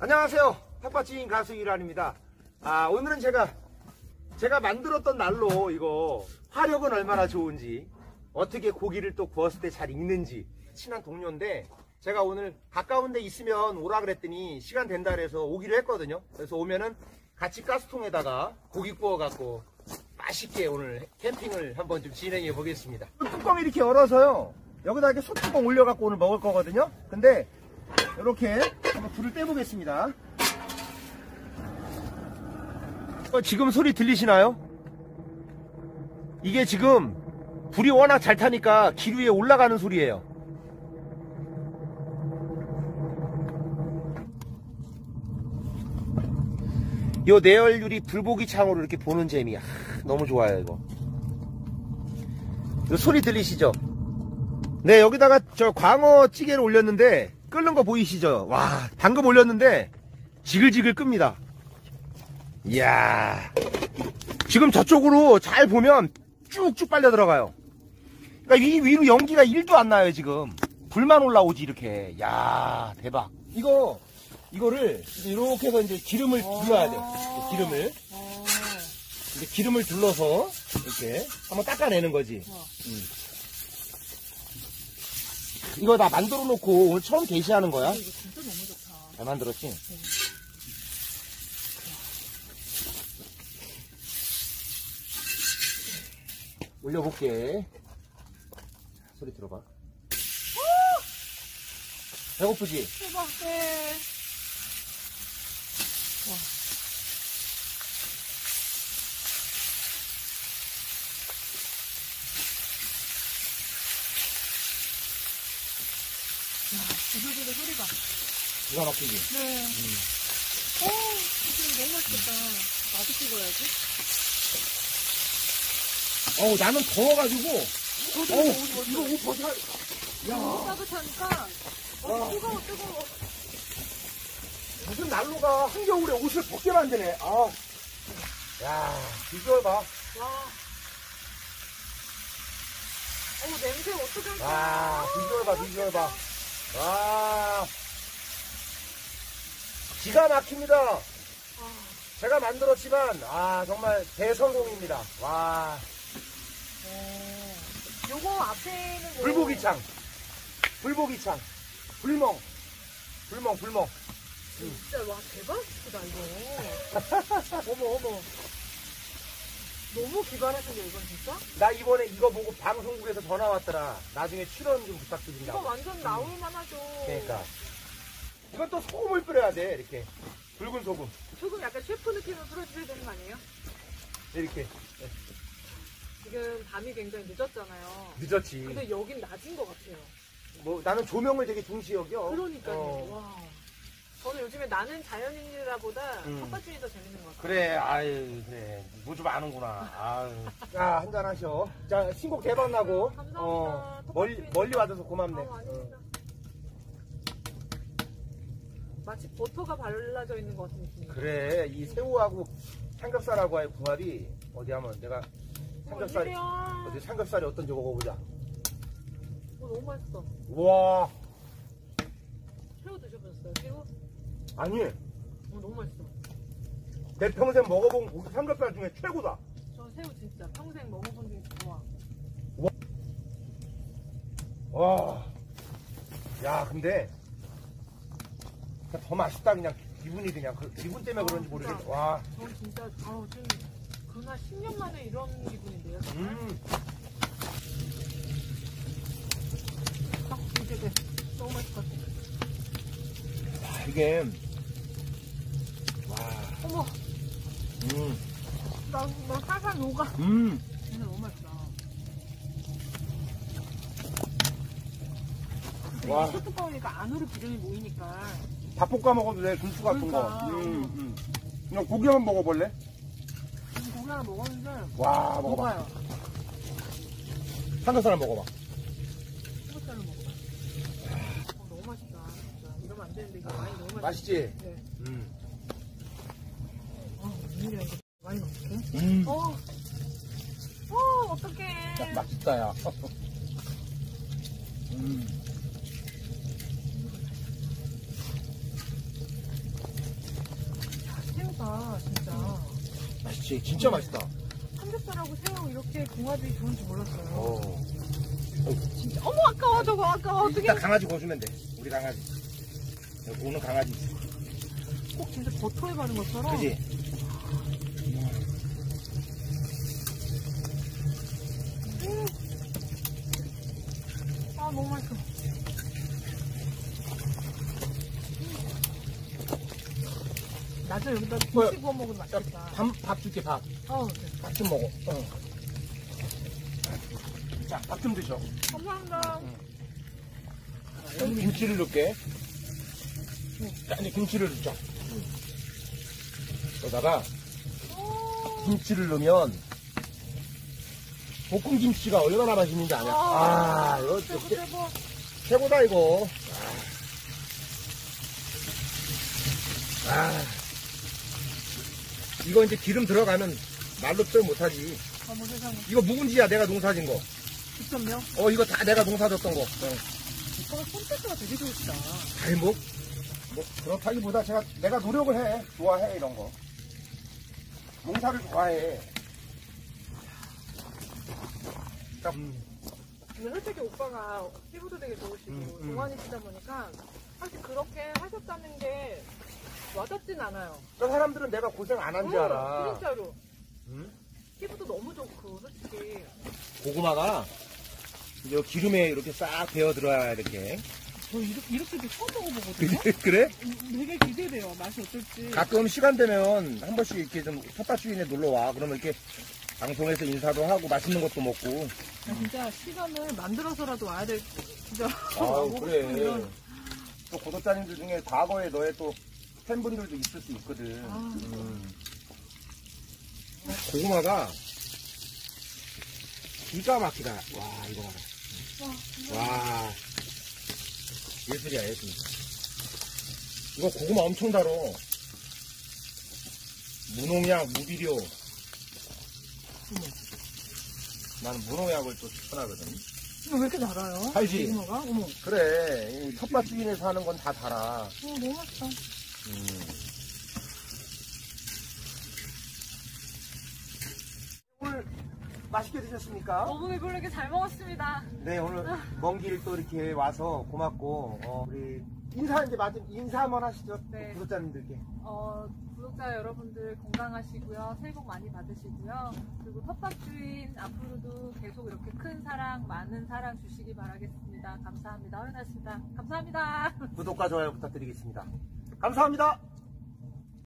안녕하세요. 텃밭주인 가수 이란입니다. 오늘은 제가 만들었던 난로 이거 화력은 얼마나 좋은지 어떻게 고기를 또 구웠을 때 잘 익는지 친한 동료인데 제가 오늘 가까운 데 있으면 오라 그랬더니 시간 된다 그래서 오기로 했거든요. 그래서 오면은 같이 가스통에다가 고기 구워 갖고 맛있게 오늘 캠핑을 한번 좀 진행해 보겠습니다. 뚜껑 이렇게 열어서요. 여기다 이렇게 소뚜껑 올려 갖고 오늘 먹을 거거든요. 근데 이렇게 한번 불을 떼보겠습니다. 지금 소리 들리시나요? 이게 지금 불이 워낙 잘 타니까 길 위에 올라가는 소리예요. 요 내열유리 불고기 창으로 이렇게 보는 재미 너무 좋아요. 이거 요 소리 들리시죠? 네, 여기다가 저 광어 찌개를 올렸는데 끓는 거 보이시죠? 와, 방금 올렸는데 지글지글 끕니다. 이야, 지금 저쪽으로 잘 보면 쭉쭉 빨려 들어가요. 그러니까 이 위로 연기가 1도 안 나요. 지금 불만 올라오지 이렇게. 야, 대박. 이거를 이렇게 해서 이제 기름을 둘러야 돼요. 기름을. 이제 기름을 둘러서 이렇게 한번 닦아내는 거지. 이거 다 만들어 놓고 오늘 처음 게시하는 거야. 이거 진짜 너무 좋다. 잘 만들었지? 네. 올려볼게. 소리 들어봐. 배고프지? 대박. 네. 와. 부들부들 소리가. 기가 막히지? 네. 지금 너무 맛있겠다. 나도 찍어야지. 나는 더워가지고. 이거 옷 벗어. 너무 따뜻하니까. 뜨거워. 무슨 난로가 한겨울에 옷을 벗게 만드네. 야, 비주얼 봐. 와. 냄새 어떻게 할까? 와, 비주얼 봐. 와. 기가 막힙니다. 제가 만들었지만, 정말 대성공입니다. 와. 요거 앞에는 뭐? 불고기창. 불멍. 진짜 와 대박 예쁘다 이거. 어머. 너무 기발하신데 이건 진짜? 나 이번에 이거 보고 방송국에서 전화 왔더라. 나중에 출연 좀 부탁드린다고. 이거 완전 나올만 하죠. 그러니까. 이건 또 소금을 뿌려야 돼. 이렇게. 붉은 소금. 조금 약간 셰프 느낌을 풀어주셔야 되는 거 아니에요? 이렇게. 지금 밤이 굉장히 늦었잖아요. 늦었지. 근데 여긴 낮은 것 같아요. 나는 조명을 되게 중시 여겨. 그러니까요. 와. 저는 요즘에 나는 자연인이라 보다 텃밭주인이 더 재밌는 것 같아요. 그래, 그래. 뭐 좀 아는구나. 자, 한잔 하셔. 자, 신곡 대박 나고. 감사합니다. 멀리 와줘서 고맙네. 아닙니다. 마치 버터가 발라져 있는 것 같은 느낌. 그래, 이 새우하고 삼겹살하고의 궁합이 어디 하면 내가 삼겹살이 어떤지 먹어보자. 너무 맛있어. 우와. 새우 드셔보셨어요? 새우? 아니, 너무 맛있어. 내 평생 먹어본 고기 삼겹살 중에 최고다. 저 새우 진짜 평생 먹어본 중에 좋아. 와. 야, 근데 더 맛있다. 그냥 기분이 그냥 기분 때문에 그런지 모르겠다. 와. 전 진짜 지금 그나 10년 만에 이런 기분인데요. 이제 너무 맛있을 것 같아. 이게 어머. 나 살살 녹아. 진짜 너무 맛있다. 와. 이게 소뚜껑이니까 안으로 기름이 모이니까. 밥 볶아 먹어도 돼. 군수 같은 그러니까. 거. 그냥 고기 한번 먹어볼래? 지금 고기 하나 먹었는데. 와, 먹어봐. 먹어요. 삼겹살 먹어봐. 삼겹살로 먹어봐. 너무 맛있다. 진짜. 이러면 안 되는데 이거 많이 너무 맛있어. 맛있지? 네. 웬일이야 이거 많이 넣을게. 어떡해. 맛있다, 야. 그렇지. 진짜 맛있다. 삼겹살하고 새우 이렇게 궁합이 좋은지 몰랐어요. 어. 진짜. 어머, 아까워, 저거, 아까워. 어떻게. 이따 강아지 구워주면 돼. 우리 강아지. 여기 오는 강아지 있어. 꼭 진짜 버터에 바른 것처럼. 그지? 아, 너무 맛있어. 나중에 여기다 김치 구워 먹으면 맛있겠다. 밥 줄게, 밥. 네. 밥 좀 먹어. 자, 밥 좀 드셔. 감사합니다. 김치를 넣을게. 자, 이제 김치를 넣자. 여기다가 김치를 넣으면 볶음 김치가 얼마나 맛있는지 아냐? 아, 이거 최고. 최고다 이거. 이거 이제 기름 들어가면 말로 표현 못하지. 어머 세상에. 이거 묵은지야, 내가 농사진 거. 직접요? 이거 다 내가 농사졌던 거. 오빠가 손재주가 되게 좋으시다. 아니 뭐 그렇다기보다 내가 노력을 해. 좋아해 이런 거. 농사를 좋아해. 근데 솔직히 오빠가 피부도 되게 좋으시고 동안이시다 보니까 사실 그렇게 하셨다는 게 와닿진 않아요. 저 사람들은 내가 고생 안 한 줄 알아. 진짜로. 응? 피부도 너무 좋고 솔직히. 고구마가 이제 기름에 이렇게 싹 배어 들어야 이렇게. 저 이렇게도 처음 먹어보거든요. 그래? 되게 기대돼요. 맛이 어떨지. 가끔 시간 되면 한 번씩 이렇게 좀 텃밭주인에 놀러 와. 그러면 이렇게 방송에서 인사도 하고 맛있는 것도 먹고. 진짜 시간을 만들어서라도 와야 될 진짜. 그래. 이런. 또 구독자님들 중에 과거에 너의 또 팬분들도 있을 수 있거든. 고구마가 기가 막히다. 와, 이거 봐라. 와, 예술이야, 예술. 이거 고구마 엄청 달어. 무농약, 무비료. 나는 무농약을 또 추천하거든. 이거 왜 이렇게 달아요? 달지? 고구마가? 어머. 그래, 이 텃밭 주인에서 하는 건 다 달아. 너무 맛있다. 오늘 맛있게 드셨습니까? 너무 배부르게 잘 먹었습니다. 네, 오늘 먼 길 또 이렇게 와서 고맙고, 우리 인사 한번 하시죠. 네. 구독자님들께. 구독자 여러분들 건강하시고요. 새해 복 많이 받으시고요. 그리고 텃밭 주인 앞으로도 계속 이렇게 큰 사랑, 많은 사랑 주시기 바라겠습니다. 감사합니다. 허연아 씨다. 감사합니다. 구독과 좋아요 부탁드리겠습니다. 감사합니다.